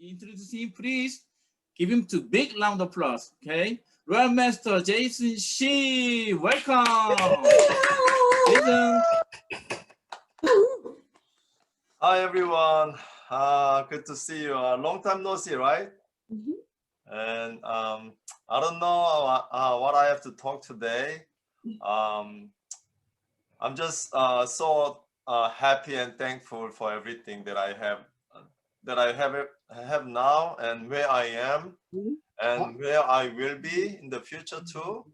introduce him, please. Give him a big round of applause, okay? Royal Master Jason Shim, welcome. Jason. Hi everyone, good to see you. Long time no see, right? And I don't know what I have to talk today. I'm just so happy and thankful for everything that I have now, and where I am, and where I will be in the future too.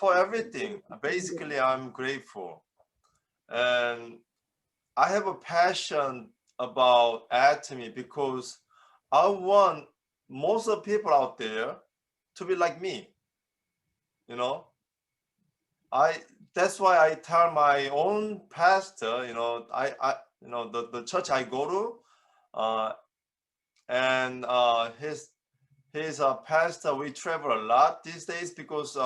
For everything, basically, I'm grateful, and I have a passion about Atomy because I want most of the people out there to be like me. You know, that's why I tell my own pastor, the church I go to, and his pastor, we travel a lot these days because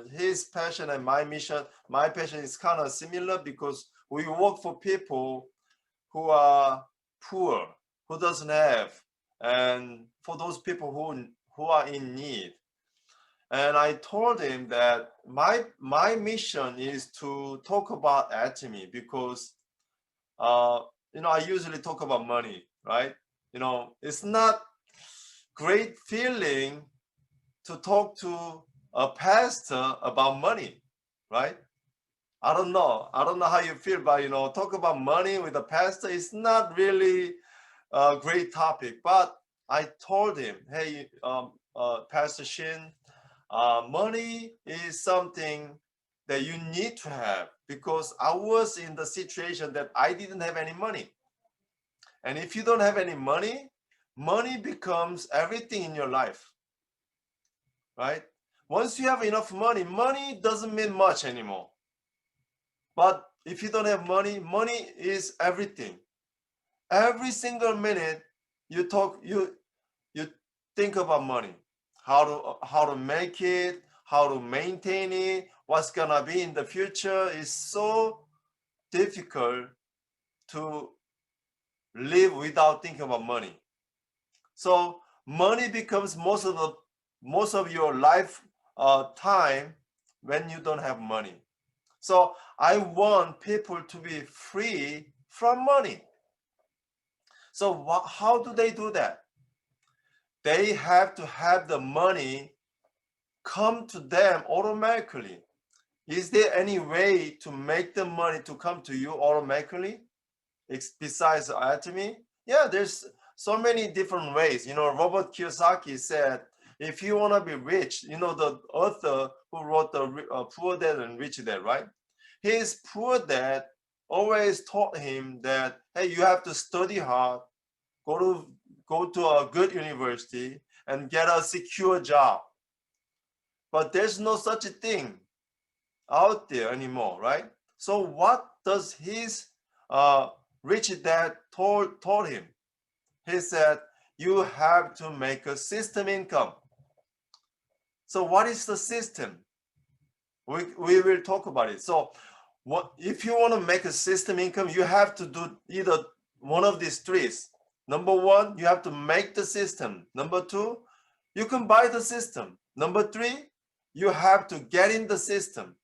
his passion and my passion is kind of similar because we work for people who are poor, who doesn't have, and for those people who are in need. And I told him that my mission is to talk about Atomy because I usually talk about money, right? It's not great feeling to talk to a pastor about money, right? I don't know how you feel, but talk about money with a pastor is not really a great topic. But I told him, hey, Pastor Shin, money is something that you need to have because I was in the situation that I didn't have any money. And if you don't have any money, money becomes everything in your life, right? Once you have enough money, money doesn't mean much anymore. But if you don't have money, money is everything. Every single minute you think about money, how to make it, how to maintain it, what's gonna be in the future. Is so difficult to live without thinking about money. So money becomes most of your life time when you don't have money. So I want people to be free from money. So how do they do that? They have to have the money come to them automatically. Is there any way to make the money to come to you automatically besides Atomy? Yeah, there's so many different ways. Robert Kiyosaki said, if you want to be rich, the author who wrote the Poor Dad and Rich Dad, right? His poor dad always taught him that, hey, you have to study hard, go to a good university, and get a secure job. But there's no such a thing out there anymore, right? So what does his rich dad told him? He said, you have to make a system income. So what is the system? We will talk about it. So if you want to make a system income, you have to do either one of these three. Number one, you have to make the system. Number two, you can buy the system. Number three, you have to get in the system.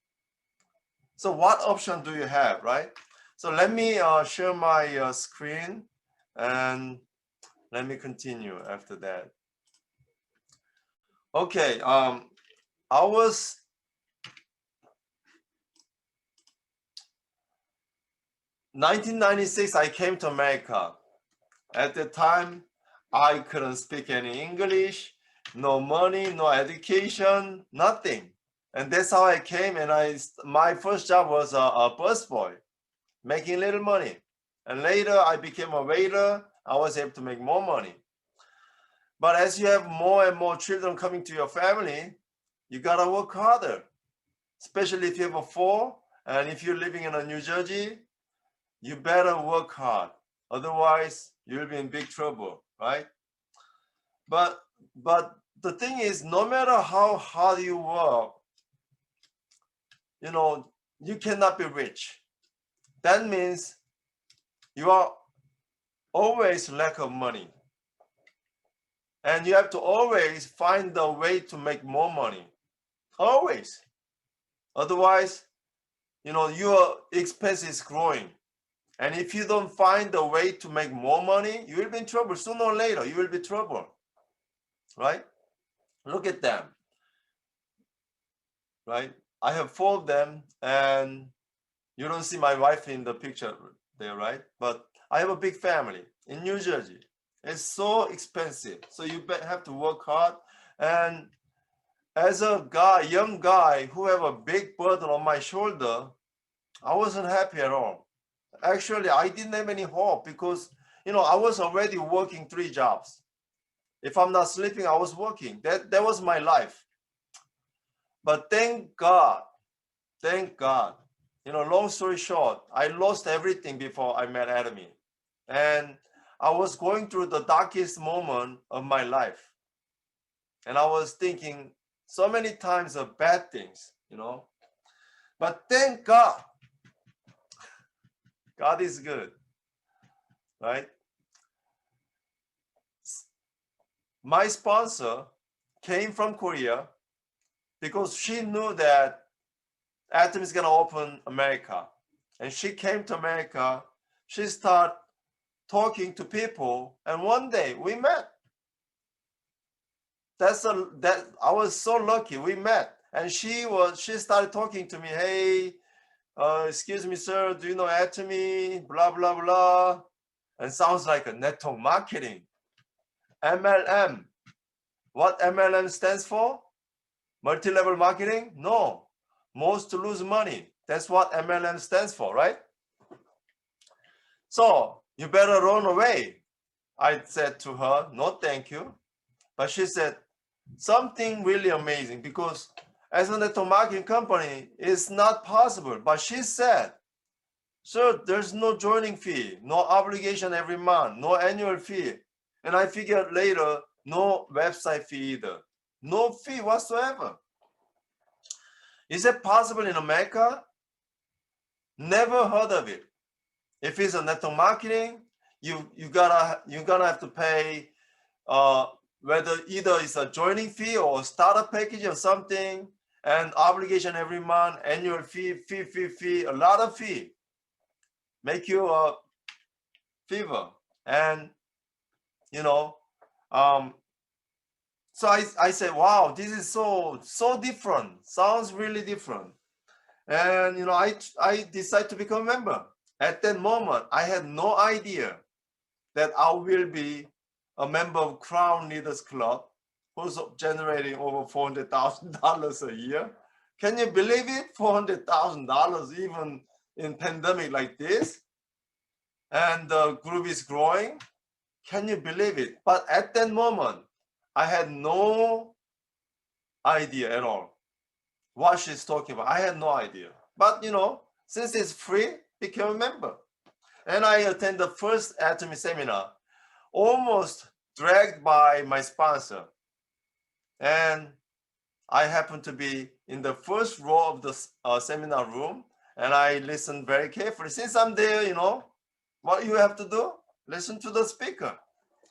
So what option do you have, right? So let me share my screen and let me continue after that. Okay, I was 1996, I came to America. At the time, I couldn't speak any English, no money, no education, nothing. And that's how I came. And my first job was a busboy, making little money. And later I became a waiter. I was able to make more money. But as you have more and more children coming to your family, you gotta work harder, especially if you have a 4, and if you're living in New Jersey, you better work hard. Otherwise, you'll be in big trouble, right? But the thing is, no matter how hard you work, you cannot be rich. That means you are always lack of money. And you have to always find a way to make more money. Always. Otherwise, your expense is growing. And if you don't find a way to make more money, you will be in trouble. Sooner or later, you will be in trouble. Right? Look at them. Right? I have 4 of them, and you don't see my wife in the picture there, right? But I have a big family in New Jersey. It's so expensive. So you have to work hard. And as a guy, young guy who have a big burden on my shoulder, I wasn't happy at all. Actually, I didn't have any hope because, I was already working 3 jobs. If I'm not sleeping, I was working. That was my life. But thank God, long story short, I lost everything before I met Atomy. And I was going through the darkest moment of my life. And I was thinking so many times of bad things, But thank God, God is good, right? My sponsor came from Korea because she knew that Atomy is going to open America. And she came to America. She started talking to people, and one day we met. I was so lucky we met, and she started talking to me. Hey, excuse me, sir, do you know Atomy? Blah blah blah, and sounds like a network marketing. MLM. What MLM stands for? Multi-level marketing? No, most to lose money. That's what MLM stands for, right? So you better run away. I said to her, no, thank you. But she said something really amazing, because as a network marketing company, it's not possible. But she said, sir, there's no joining fee, no obligation every month, no annual fee. And I figured later, no website fee either. No fee whatsoever. Is it possible in America? Never heard of it. If it's a network marketing, you're gonna have to pay whether either it's a joining fee or startup package or something, and obligation every month, annual fee, a lot of fee, make you a fever. And so I said, wow, this is so different, sounds really different. And I decided to become a member. At that moment, I had no idea that I will be a member of Crown Leaders Club, who's generating over $400,000 a year. Can you believe it? $400,000 even in pandemic like this? And the group is growing. Can you believe it? But at that moment, I had no idea at all what she's talking about. I had no idea. But since it's free, became a member. And I attended the first Atomy seminar, almost dragged by my sponsor. And I happened to be in the first row of the seminar room, and I listened very carefully. Since I'm there, what you have to do? Listen to the speaker.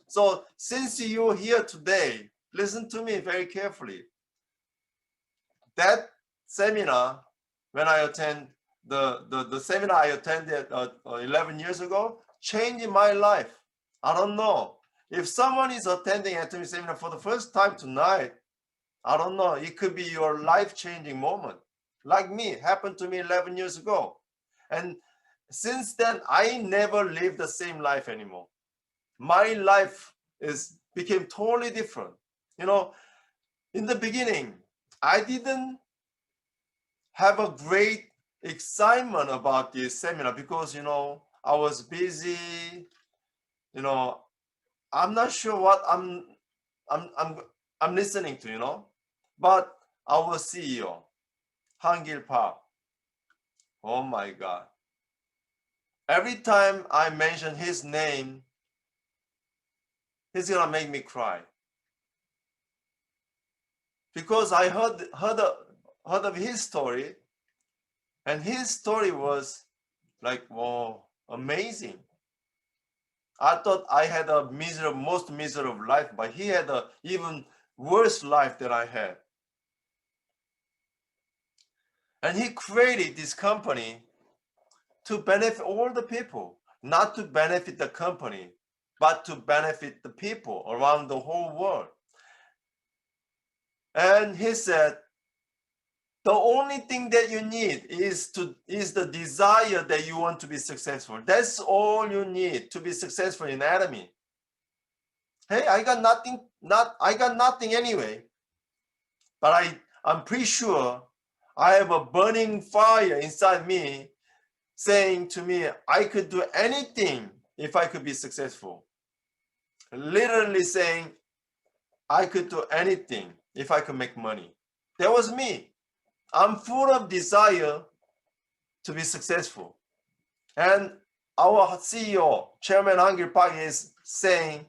So since you're here today, listen to me very carefully. That seminar, when I attend the seminar I attended 11 years ago, changed my life. I don't know. If someone is attending Atomy seminar for the first time tonight, I don't know, it could be your life-changing moment. Like me, happened to me 11 years ago. And since then, I never lived the same life anymore. My life became totally different. In the beginning, I didn't have a great excitement about this seminar because, I was busy, I'm not sure what I'm listening to, but our CEO, Hangil Park, oh my God. Every time I mention his name, he's gonna make me cry. Because I heard of his story, and his story was like, whoa, amazing. I thought I had a most miserable life, but he had an even worse life than I had. And he created this company to benefit all the people, not to benefit the company, but to benefit the people around the whole world. And he said, the only thing that you need is the desire that you want to be successful. That's all you need to be successful in Atomy. Hey, I got nothing anyway. But I'm pretty sure I have a burning fire inside me saying to me, I could do anything if I could be successful. Literally saying, I could do anything if I could make money. That was me. I'm full of desire to be successful. And our CEO, Chairman Hangil Park, is saying,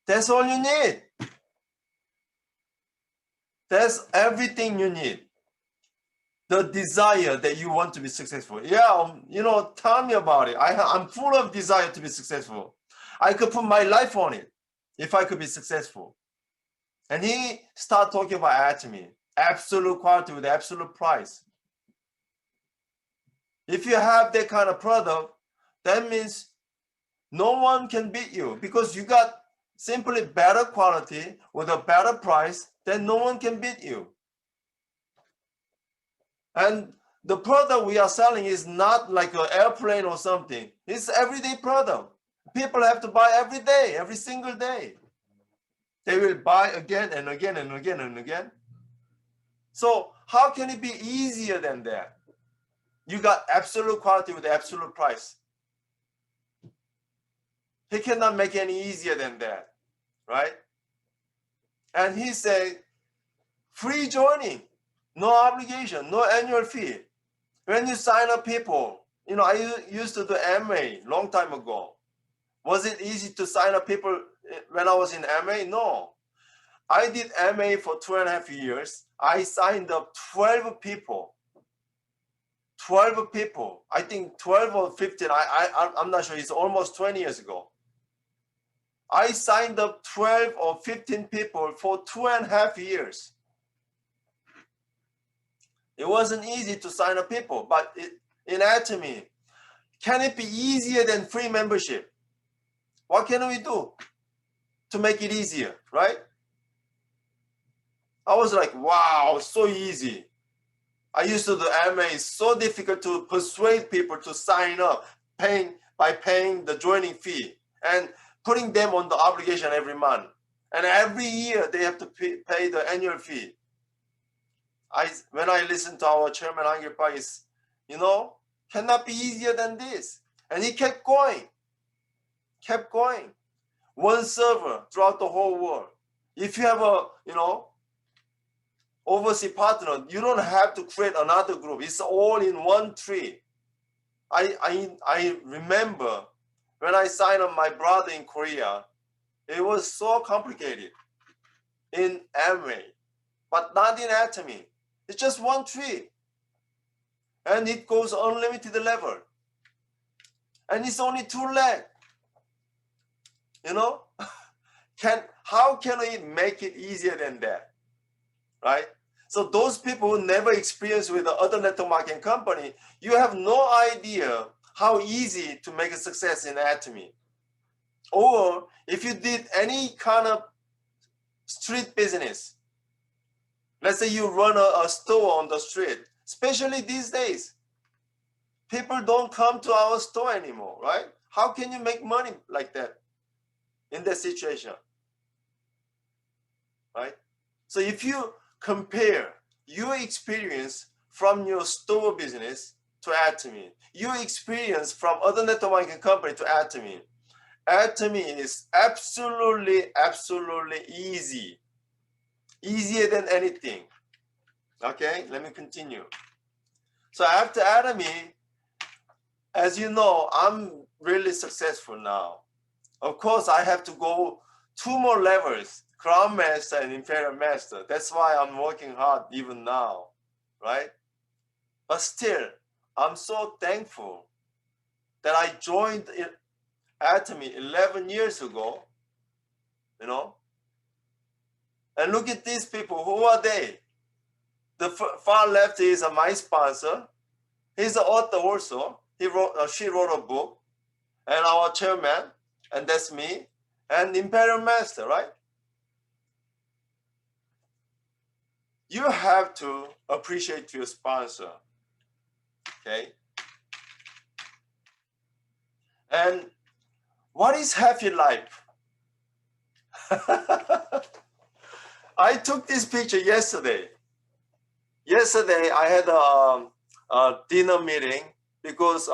that's all you need. That's everything you need. The desire that you want to be successful. Yeah, tell me about it. I'm full of desire to be successful. I could put my life on it if I could be successful. And he started talking about Atomy, absolute quality with absolute price. If you have that kind of product, that means no one can beat you because you got simply better quality with a better price, then no one can beat you. And the product we are selling is not like an airplane or something. It's everyday product. People have to buy every day, every single day. They will buy again and again and again and again. So how can it be easier than that? You got absolute quality with absolute price. He cannot make it any easier than that, right? And he said, free joining, no obligation, no annual fee. When you sign up people, I used to do MA long time ago. Was it easy to sign up people when I was in MA? No. I did MA for 2.5 years. I signed up 12 people. 12 people. I think 12 or 15. I'm not sure. It's almost 20 years ago. I signed up 12 or 15 people for 2.5 years. It wasn't easy to sign up people, but in Atomy, can it be easier than free membership? What can we do to make it easier, right? I was like, wow, so easy. I used to do MA. It's so difficult to persuade people to sign up by paying the joining fee and putting them on the obligation every month. And every year they have to pay the annual fee. When I listen to our chairman, Hangil Park, cannot be easier than this. And he kept going. One server throughout the whole world. If you have a, overseas partner, you don't have to create another group. It's all in one tree. I remember when I signed up my brother in Korea, it was so complicated in Amway, but not in Atomy. It's just one tree. And it goes unlimited level. And it's only 2 legs. How can we make it easier than that? Right? So those people who never experienced with the other network marketing company, you have no idea how easy to make a success in Atomy. Or if you did any kind of street business, let's say you run a store on the street, especially these days, people don't come to our store anymore, right? How can you make money like that in that situation, right? So if you compare your experience from your store business to Atomy, your experience from other network marketing company to Atomy, Atomy is absolutely easy. Easier than anything. Okay, let me continue. So after Atomy, as you know, I'm really successful now. Of course, I have to go 2 more levels, Crown Master and Imperial Master. That's why I'm working hard even now, right? But still, I'm so thankful that I joined Atomy 11 years ago, you know. And look at these people. Who are they? The far left is my sponsor. He's the author also. She wrote a book. And our chairman, and that's me, and Imperial Master, right? You have to appreciate your sponsor, okay? And what is happy life? I took this picture yesterday. Yesterday, I had a dinner meeting because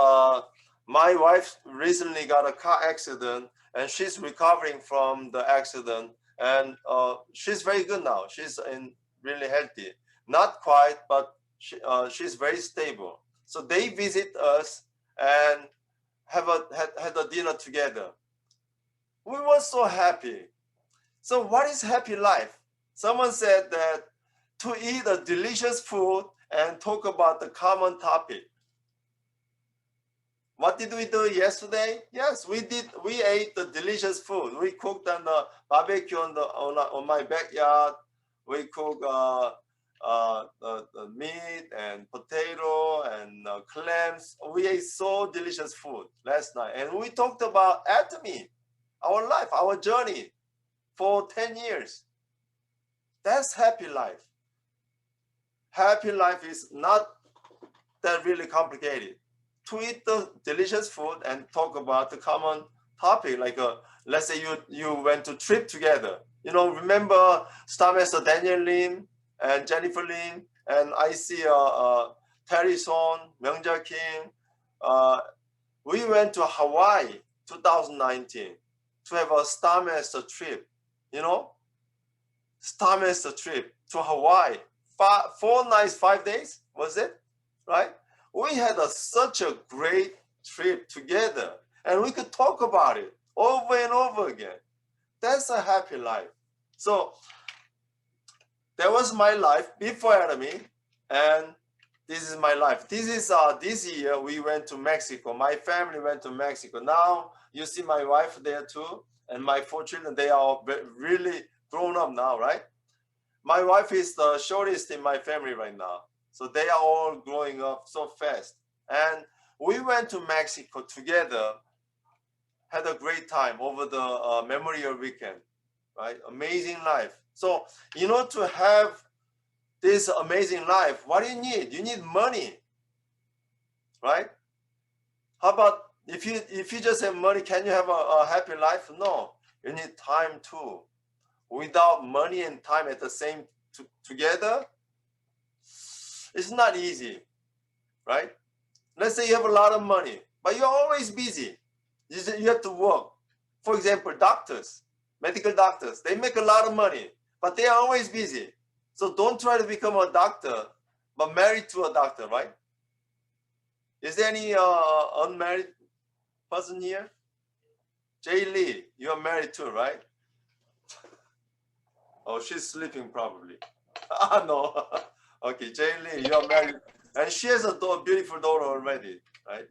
my wife recently got a car accident and she's recovering from the accident. And she's very good now. She's really healthy. Not quite, but she's very stable. So they visit us and had a dinner together. We were so happy. So what is happy life? Someone said that to eat a delicious food and talk about the common topic. What did we do yesterday? Yes, we did. We ate the delicious food. We cooked on the barbecue on my backyard. We cooked the meat and potato and clams. We ate so delicious food last night, and we talked about Atomy, our life, our journey for 10 years. That's happy life. Happy life is not that really complicated. To eat the delicious food and talk about the common topic, like let's say you went to trip together. You know, remember Star Master Daniel Lim and Jennifer Lim, and I see Terry Son, Myungja Kim. We went to Hawaii 2019 to have a Star Master trip. You know, Star Master trip to Hawaii. 4 nights, 5 days, was it? Right? We had such a great trip together, and we could talk about it over and over again. That's a happy life. So that was my life before Atomy, and this is my life. This is this year we went to Mexico. My family went to Mexico. Now you see my wife there too, and my 4 children. They are really grown up now, right? My wife is the shortest in my family right now. So they are all growing up so fast. And we went to Mexico together, had a great time over the Memorial Weekend, right? Amazing life. So, you know, to have this amazing life, what do you need? You need money, right? How about if you just have money, can you have a happy life? No, you need time too. Without money and time at the same together, it's not easy, right? Let's say you have a lot of money, but you're always busy. You have to work. For example, doctors, medical doctors, they make a lot of money, but they are always busy. So don't try to become a doctor, but married to a doctor, right? Is there any unmarried person here? Jay Lee, you are married too, right? Oh, she's sleeping probably. No. Okay, Jay Lee, you are married. And she has a beautiful daughter already, right?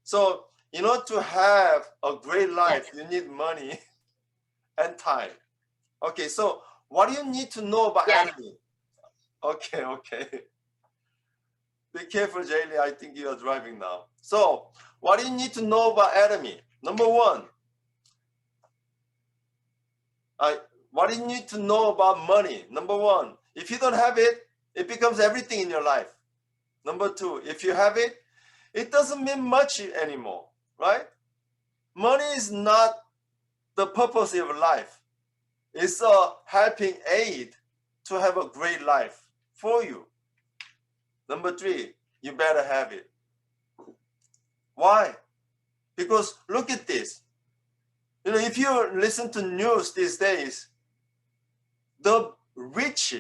So, in order to have a great life, you need money and time. Okay, so what do you need to know about Atomy? Okay. Be careful, Jay Lee. I think you are driving now. So, what do you need to know about Atomy? Number one, what do you need to know about money? Number one, if you don't have it, it becomes everything in your life. Number two, if you have it, it doesn't mean much anymore, right? Money is not the purpose of life. It's a helping aid to have a great life for you. Number three, you better have it. Why? Because look at this. You know, if you listen to news these days, the rich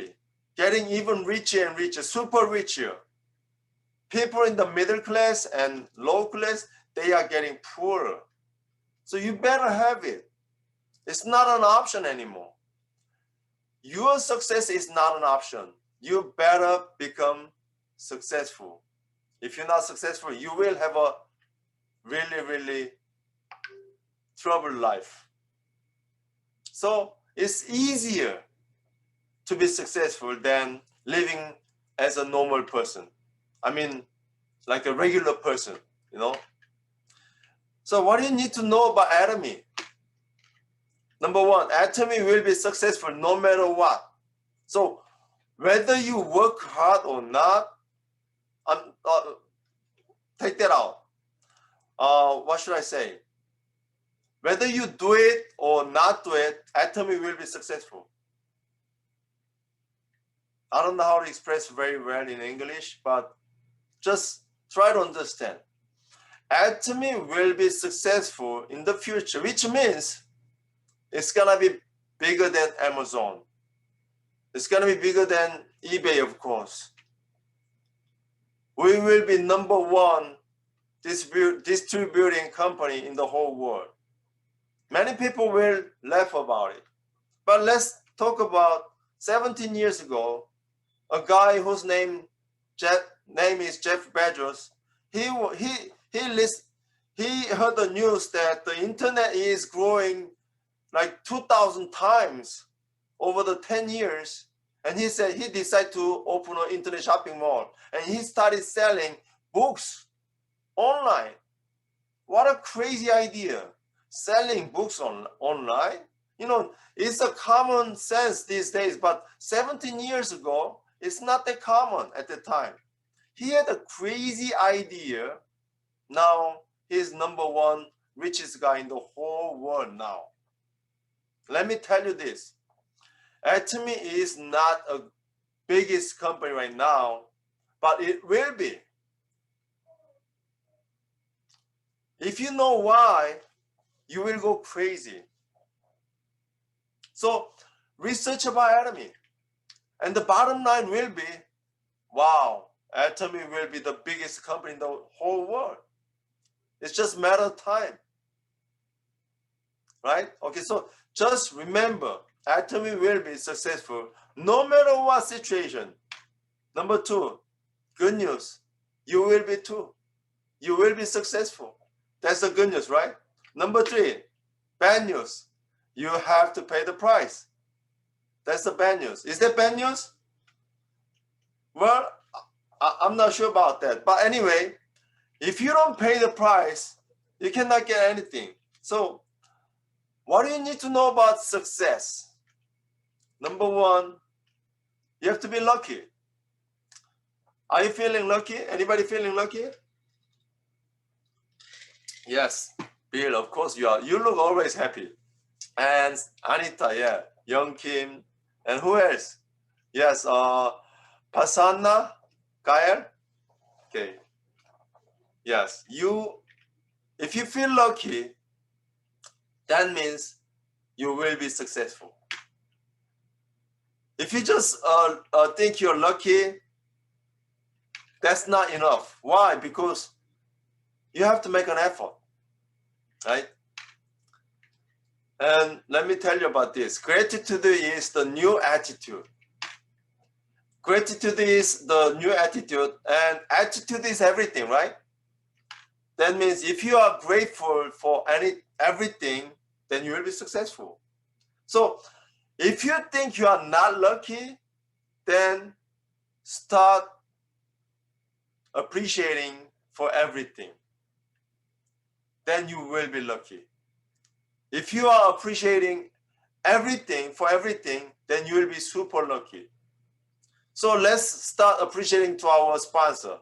getting even richer and richer, super richer. People in the middle class and low class, they are getting poorer. So you better have it. It's not an option anymore. Your success is not an option. You better become successful. If you're not successful, you will have a really, really troubled life. So it's easier to be successful than living as a normal person. I mean, like a regular person, you know. So what do you need to know about Atomy? Number one, Atomy will be successful no matter what. So whether you work hard or not, take that out. What should I say? Whether you do it or not do it, Atomy will be successful. I don't know how to express very well in English, but just try to understand. Atomy will be successful in the future, which means it's gonna be bigger than Amazon. It's gonna be bigger than eBay, of course. We will be number one distributing company in the whole world. Many people will laugh about it. But let's talk about 17 years ago, a guy whose name is Jeff Bezos. He heard the news that the internet is growing like 2,000 times over the 10 years. And he said he decided to open an internet shopping mall. And he started selling books online. What a crazy idea. Selling books online. You know, it's a common sense these days, but 17 years ago, it's not that common at the time. He had a crazy idea. Now he's number one richest guy in the whole world now. Let me tell you this. Atomy is not a biggest company right now, but it will be. If you know why, you will go crazy. So research about Atomy. And the bottom line will be, wow, Atomy will be the biggest company in the whole world. It's just a matter of time. Right? Okay, so just remember, Atomy will be successful no matter what situation. Number two, good news. You will be too. You will be successful. That's the good news, right? Number three, bad news. You have to pay the price. That's the bad news. Is that bad news? Well, I'm not sure about that. But anyway, if you don't pay the price, you cannot get anything. So what do you need to know about success? Number one, you have to be lucky. Are you feeling lucky? Anybody feeling lucky? Yes, Bill, of course you are. You look always happy. And Anita, yeah, Young Kim, and who else? Yes, Pasanna, Gael. Okay. Yes, if you feel lucky, that means you will be successful. If you just think you're lucky, that's not enough. Why? Because you have to make an effort, right? And let me tell you about this. Gratitude is the new attitude. Gratitude is the new attitude, and attitude is everything, right? That means if you are grateful for everything, then you will be successful. So if you think you are not lucky, then start appreciating for everything. Then you will be lucky. If you are appreciating everything for everything, then you will be super lucky. So let's start appreciating to our sponsor.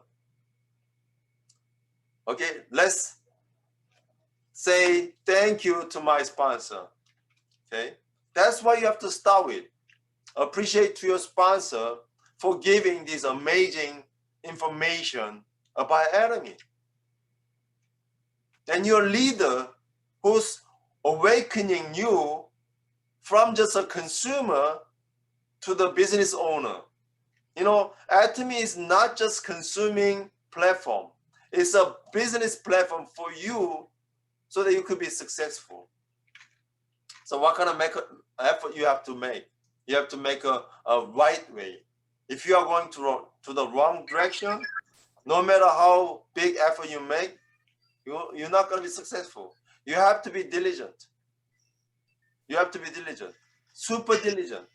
Okay, let's say thank you to my sponsor. Okay, that's what you have to start with. Appreciate to your sponsor for giving this amazing information about Atomy. And your leader who's awakening you from just a consumer to the business owner. You know, Atomy is not just consuming platform. It's a business platform for you so that you could be successful. So what kind of effort you have to make? You have to make a right way. If you are going to the wrong direction, no matter how big effort you make, you're not going to be successful. You have to be diligent. You have to be diligent, super diligent.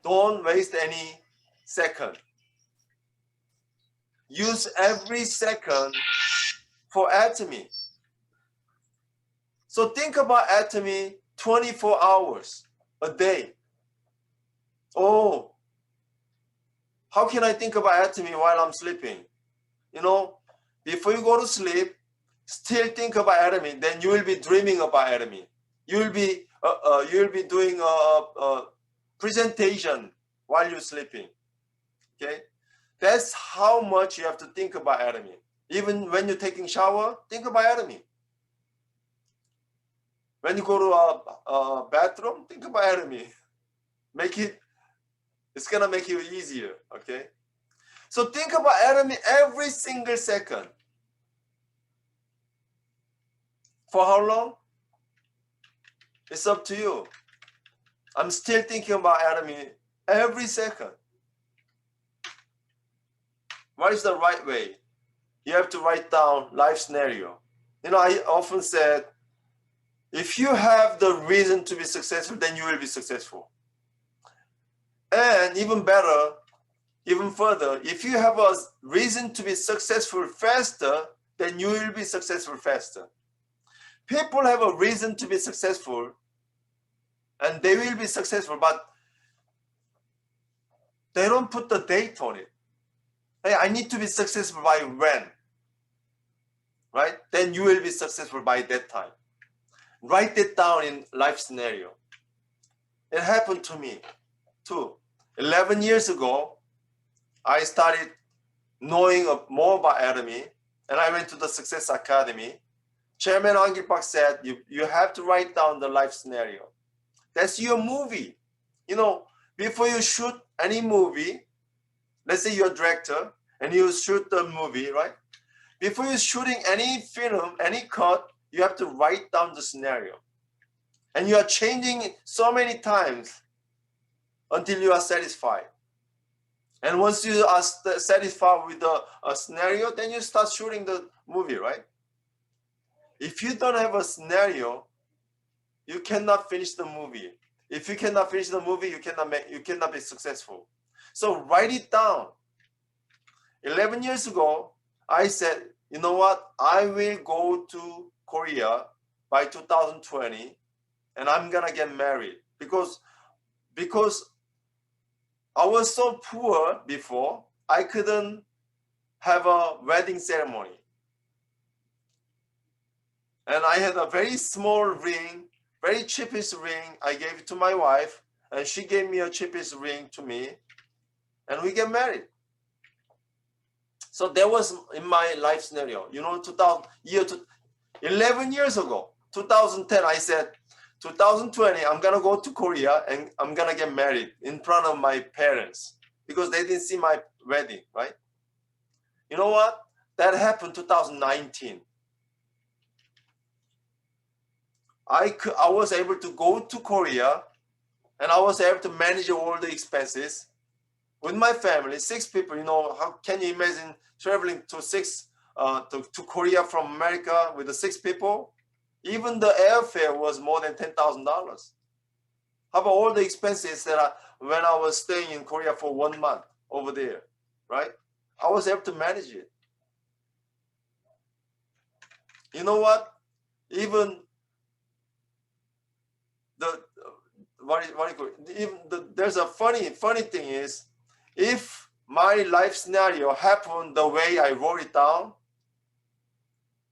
Don't waste any second. Use every second for Atomy. So think about Atomy 24 hours a day. Oh, how can I think about Atomy while I'm sleeping? You know, before you go to sleep, still think about Atomy. Then you will be dreaming about Atomy. You will be doing a presentation while you're sleeping. Okay, that's how much you have to think about Atomy. Even when you're taking shower, think about Atomy. When you go to a bathroom, think about Atomy. It's gonna make you easier. Okay, so think about Atomy every single second. For how long? It's up to you. I'm still thinking about Atomy every second. What is the right way? You have to write down life scenario. You know, I often said, if you have the reason to be successful, then you will be successful. And even better, even further, if you have a reason to be successful faster, then you will be successful faster. People have a reason to be successful, and they will be successful, but they don't put the date on it. Hey, I need to be successful by when? Right? Then you will be successful by that time. Write it down in life scenario. It happened to me too. 11 years ago, I started knowing more about Atomy, and I went to the Success Academy. Chairman Angilpak said, you have to write down the life scenario. That's your movie. You know, before you shoot any movie, let's say you're a director and you shoot the movie, right? Before you're shooting any film, any cut, you have to write down the scenario. And you are changing it so many times until you are satisfied. And once you are satisfied with the scenario, then you start shooting the movie, right? If you don't have a scenario, you cannot finish the movie. If you cannot finish the movie, you cannot be successful. So write it down. 11 years ago, I said, you know what? I will go to Korea by 2020, and I'm gonna get married because I was so poor before, I couldn't have a wedding ceremony. And I had a very small ring, very cheapest ring. I gave it to my wife, and she gave me a cheapest ring to me, and we get married. So that was in my life scenario. You know, 11 years ago, 2010, I said, 2020, I'm gonna go to Korea and I'm gonna get married in front of my parents because they didn't see my wedding, right? You know what? That happened 2019. I was able to go to Korea and I was able to manage all the expenses with my family, 6 people. You know, how can you imagine traveling to Korea from America with the 6 people? Even the airfare was more than $10,000. How about all the expenses that when I was staying in Korea for 1 month over there, right? I was able to manage it. You know what? Even there's a funny thing is, if my life scenario happened the way I wrote it down,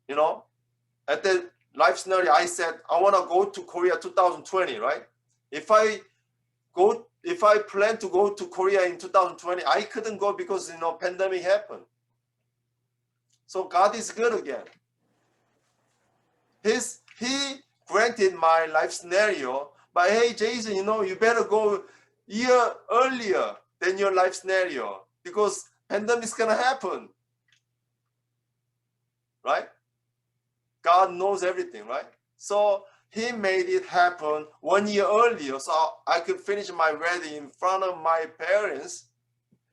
you know, at the life scenario, I said, I want to go to Korea 2020, right? If I plan to go to Korea in 2020, I couldn't go because, you know, pandemic happened. So God is good again. He granted my life scenario, but hey, Jason, you know, you better go a year earlier than your life scenario because pandemic is gonna happen, right? God knows everything, right? So he made it happen 1 year earlier so I could finish my wedding in front of my parents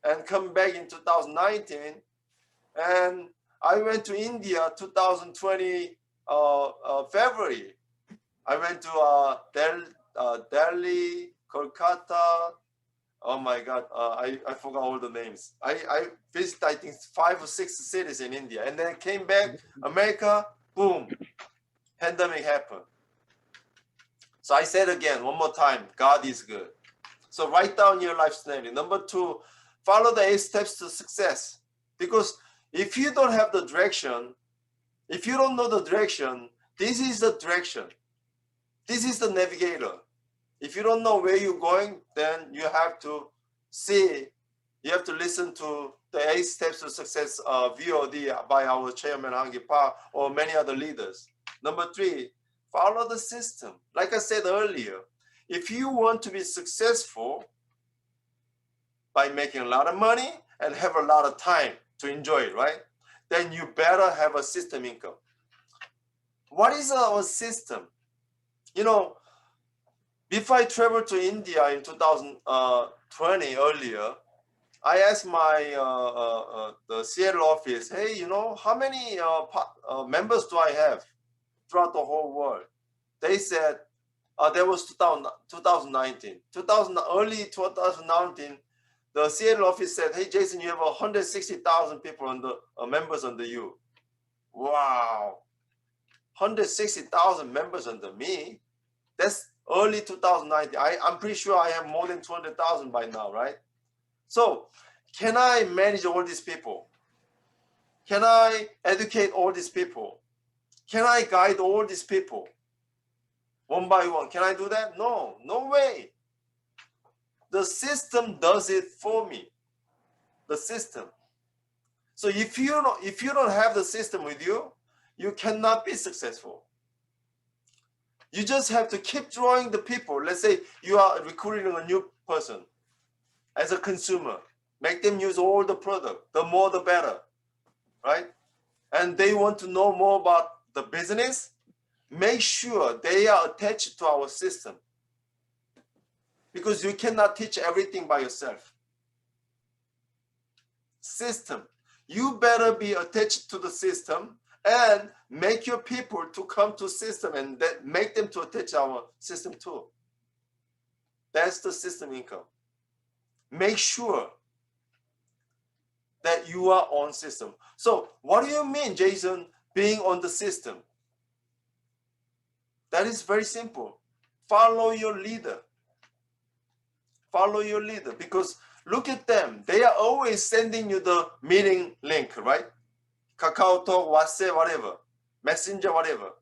and come back in 2019. And I went to India 2020 February, I went to Delhi, Kolkata. Oh my God, I forgot all the names. I visited, I think, 5 or 6 cities in India, and then came back, America, boom, pandemic happened. So I said again, one more time, God is good. So write down your life scenario. Number 2, follow the 8 steps to success. Because if you don't have the direction, if you don't know the direction, this is the direction. This is the navigator. If you don't know where you're going, then you have to see, you have to listen to the 8 steps to success VOD by our chairman, Hangi Pa, or many other leaders. Number 3, follow the system. Like I said earlier, if you want to be successful by making a lot of money and have a lot of time to enjoy it, right? Then you better have a system income. What is our system? You know, before I traveled to India in 2020 earlier, I asked my the Seattle office, hey, you know, how many members do I have throughout the whole world? They said, that was 2019. Early 2019, the Seattle office said, hey, Jason, you have 160,000 people under members under you. Wow, 160,000 members under me. That's early 2019. I'm pretty sure I have more than 200,000 by now, right? So can I manage all these people? Can I educate all these people? Can I guide all these people one by one? Can I do that? No, no way. The system does it for me. The system. So if you don't have the system with you, you cannot be successful. You just have to keep drawing the people. Let's say you are recruiting a new person as a consumer. Make them use all the product. The more, the better, right? And they want to know more about the business. Make sure they are attached to our system, because you cannot teach everything by yourself. System. You better be attached to the system and make your people to come to system and then make them to attach our system too. That's the system income. Make sure that you are on system. So what do you mean, Jason, being on the system? That is very simple. Follow your leader. Follow your leader, because look at them. They are always sending you the meeting link, right? Kakao Talk, WhatsApp, whatever, Messenger, whatever.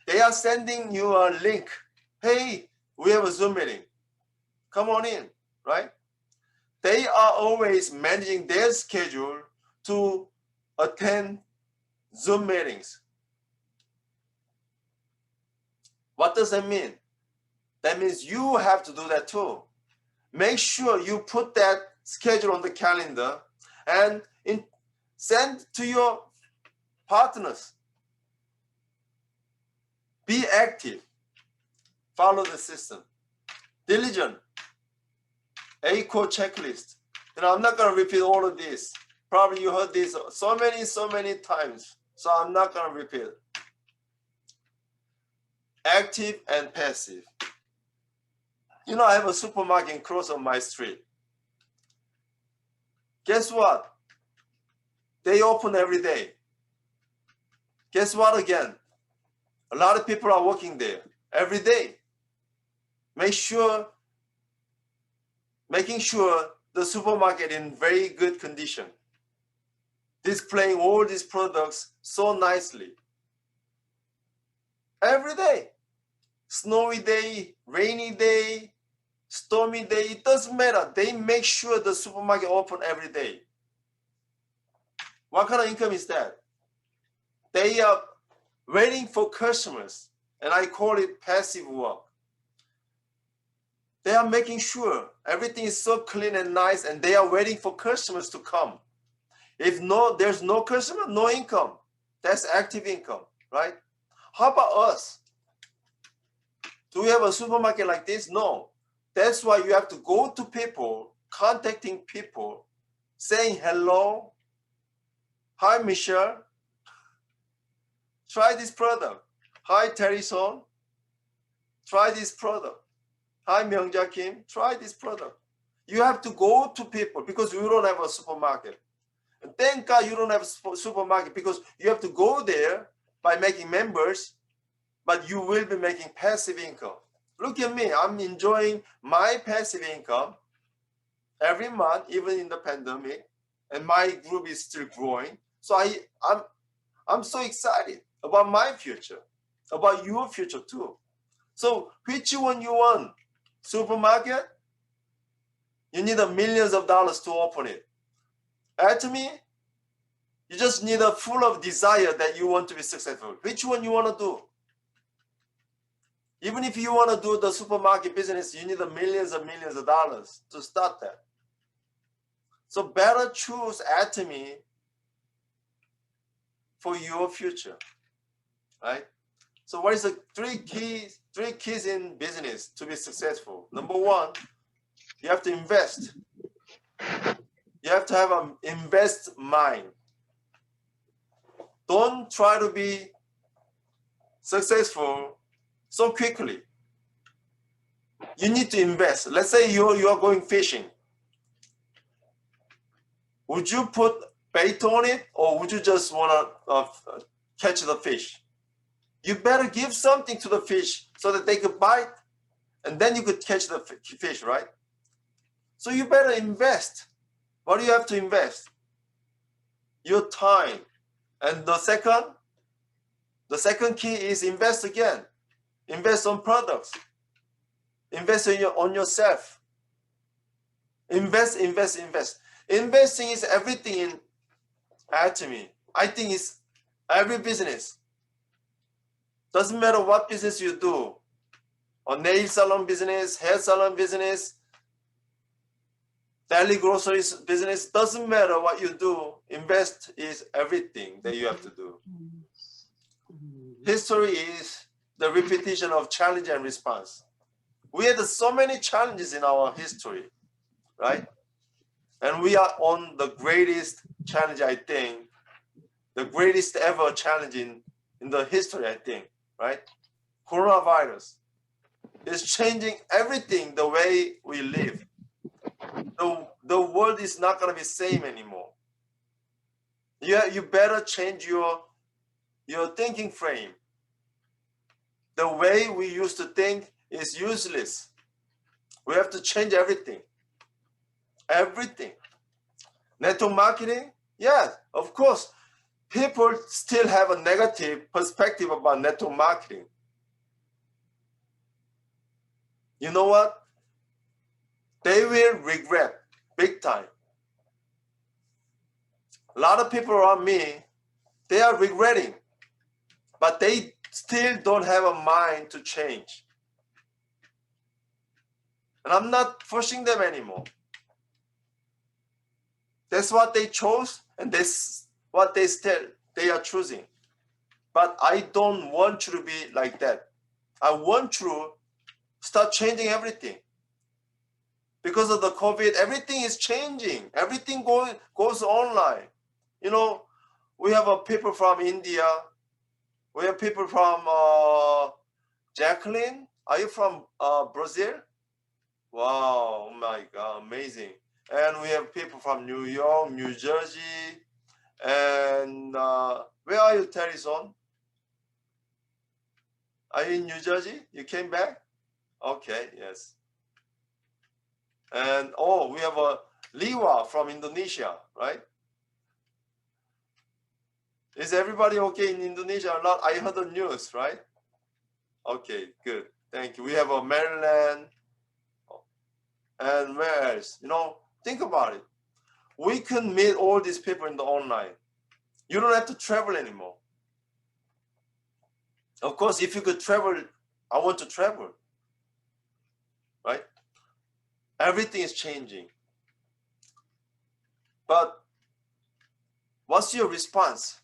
They are sending you a link. Hey, we have a Zoom meeting. Come on in, right? They are always managing their schedule to attend Zoom meetings. What does that mean? That means you have to do that too. Make sure you put that schedule on the calendar and send to your partners. Be active. Follow the system. Diligent. A-core checklist. I'm not going to repeat all of this. Probably you heard this so many times. So I'm not going to repeat. Active and passive. I have a supermarket across on my street. Guess what? They open every day. Guess what again? A lot of people are working there every day. Making sure the supermarket in very good condition. Displaying all these products so nicely. Every day. Snowy day, rainy day, stormy day, it doesn't matter. They make sure the supermarket open every day. What kind of income is that? They are waiting for customers, and I call it passive work. They are making sure everything is so clean and nice, and they are waiting for customers to come. If there's no customer, no income. That's active income, right? How about us? Do we have a supermarket like this? No. That's why you have to go to people, contacting people, saying hello. Hi, Michelle. Try this product. Hi, Terry Son. Try this product. Hi, Myungja Kim. Try this product. You have to go to people because you don't have a supermarket. And thank God you don't have a supermarket because you have to go there by making members, but you will be making passive income. Look at me. I'm enjoying my passive income every month, even in the pandemic, and my group is still growing. So I'm so excited about my future, about your future too. So which one you want? Supermarket? You need millions of dollars to open it. Atomy? You just need a full of desire that you want to be successful. Which one you want to do? Even if you want to do the supermarket business, you need millions and millions of dollars to start that. So better choose Atomy for your future, right? So what is the three keys in business to be successful? Number one, you have to invest. You have to have an invest mind. Don't try to be successful so quickly. You need to invest. Let's say you are going fishing. Would you put bait on it, or would you just want to catch the fish? You better give something to the fish so that they could bite, and then you could catch the fish, right? So you better invest. What do you have to invest? Your time. And the second key is invest again. Invest on products. Invest on yourself. Invest. Investing is everything in Atomy. I think it's every business. Doesn't matter what business you do. A nail salon business, hair salon business, daily groceries business, doesn't matter what you do. Invest is everything that you have to do. History is the repetition of challenge and response. We had so many challenges in our history, right? And we are on the greatest challenge, I think, the greatest ever challenge in the history, I think, right? Coronavirus is changing everything, the way we live. The world is not going to be same anymore. You better change your thinking frame. The way we used to think is useless. We have to change everything. Everything. Network marketing? Yes, of course. People still have a negative perspective about network marketing. You know what? They will regret big time. A lot of people around me, they are regretting, but they still don't have a mind to change. And I'm not pushing them anymore. That's what they chose, and that's what they are choosing. But I don't want you to be like that. I want you to start changing everything. Because of the COVID, everything is changing. Everything goes online. You know, we have people from India. We have people from Jacqueline. Are you from Brazil? Wow, oh my God, amazing. And we have people from New York, New Jersey, and where are you, Terryson? Are you in New Jersey? You came back? Okay, yes. And oh, we have a Liwa from Indonesia, right? Is everybody okay in Indonesia or not? I heard the news, right? Okay, good. Thank you. We have a Maryland. And where else? You know, think about it. We can meet all these people in the online. You don't have to travel anymore. Of course, if you could travel, I want to travel, right? Everything is changing. But what's your response?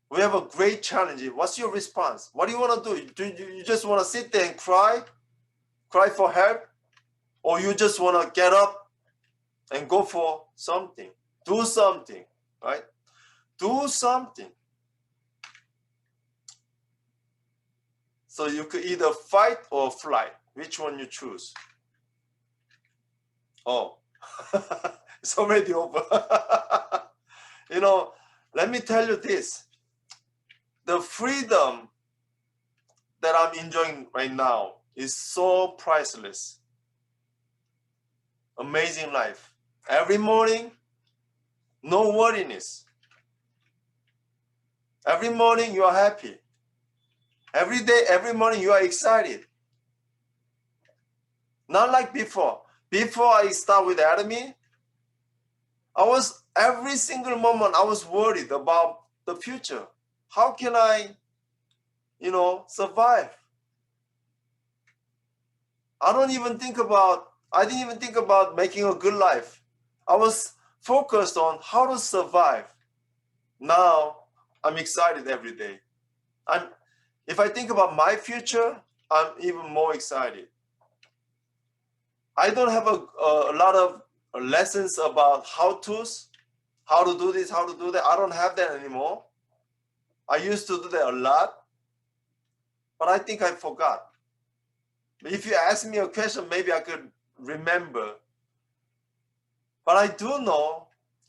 We have a great challenge. What's your response? What do you want to do? Do you just want to sit there and cry for help? Or you just want to get up and go for something? Do something, right? Do something. So you could either fight or flight. Which one you choose? Oh, it's already over. You know, let me tell you this. The freedom that I'm enjoying right now is so priceless. Amazing life. Every morning, no worriness. Every morning you are happy. Every day, every morning you are excited. Not like before. Before I start with Atomy, every single moment I was worried about the future. How can I, survive? I didn't even think about making a good life. I was focused on how to survive. Now I'm excited every day. If I think about my future, I'm even more excited. I don't have a lot of lessons about how-tos, how to do this, how to do that. I don't have that anymore. I used to do that a lot, but I think I forgot. If you ask me a question, maybe I could remember. But I do know,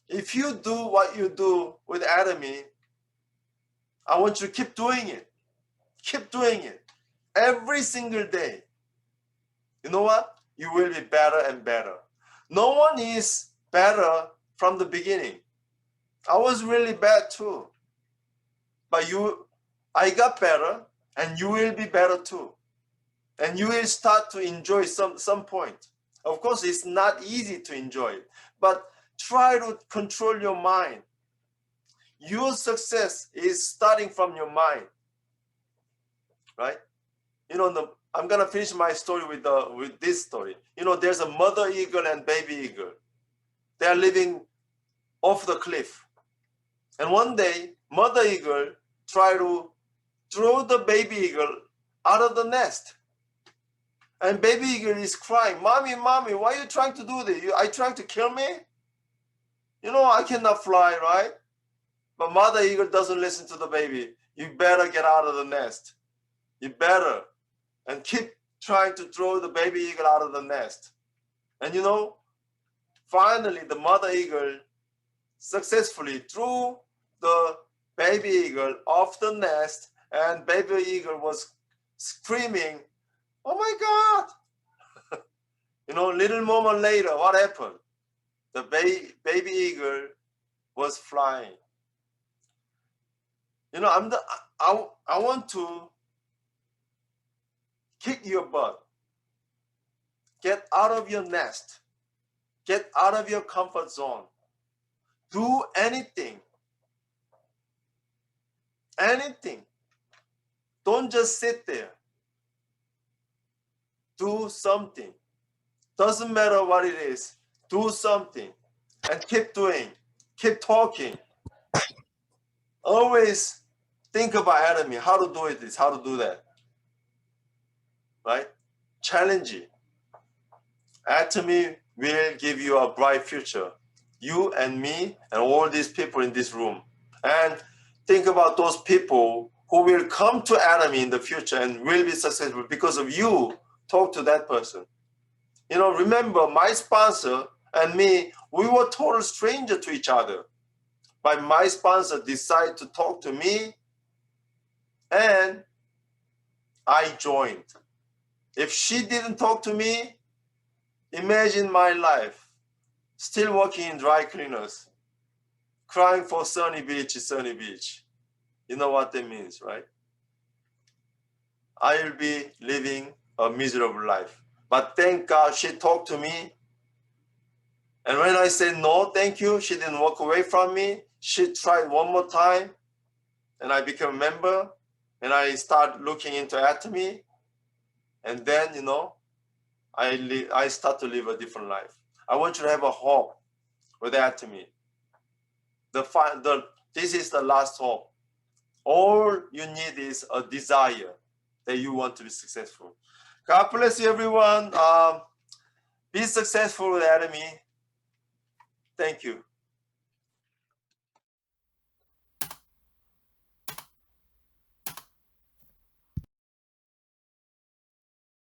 if you do what you do with Atomy, I want you to keep doing it. Keep doing it. Every single day. You know what? You will be better and better. No one is better from the beginning. I was really bad too. But I got better, and you will be better too. And you will start to enjoy some point. Of course, it's not easy to enjoy it, but try to control your mind. Your success is starting from your mind, right? I'm gonna finish my story with this story. There's a mother eagle and baby eagle. They are living off the cliff, and one day, mother eagle tried to throw the baby eagle out of the nest. And baby eagle is crying, "Mommy, mommy, why are you trying to do this? Are you trying to kill me? I cannot fly, right?" But mother eagle doesn't listen to the baby. "You better get out of the nest. You better." And keep trying to throw the baby eagle out of the nest. And finally the mother eagle successfully threw the baby eagle off the nest, and baby eagle was screaming, "Oh my God!" Little moment later, what happened? The baby eagle was flying. I want to kick your butt. Get out of your nest. Get out of your comfort zone. Do anything. Anything. Don't just sit there. Do something. Doesn't matter what it is. Do something. And keep doing. Keep talking. Always think about Atomy. How to do this, how to do that. Right? Challenge it. Atomy will give you a bright future. You and me and all these people in this room. And think about those people who will come to Atomy in the future and will be successful because of you. Talk to that person. Remember, my sponsor and me, we were total stranger to each other. But my sponsor decided to talk to me, and I joined. If she didn't talk to me, imagine my life, still working in dry cleaners, crying for sunny beach, sunny beach. You know what that means, right? I will be living a miserable life. But thank God she talked to me. And when I said no, thank you, she didn't walk away from me. She tried one more time, and I became a member, and I started looking into Atomy. And then, I start to live a different life. I want you to have a hope with Atomy. This is the last hope. All you need is a desire that you want to be successful. God bless you, everyone. Be successful with Atomy. Thank you.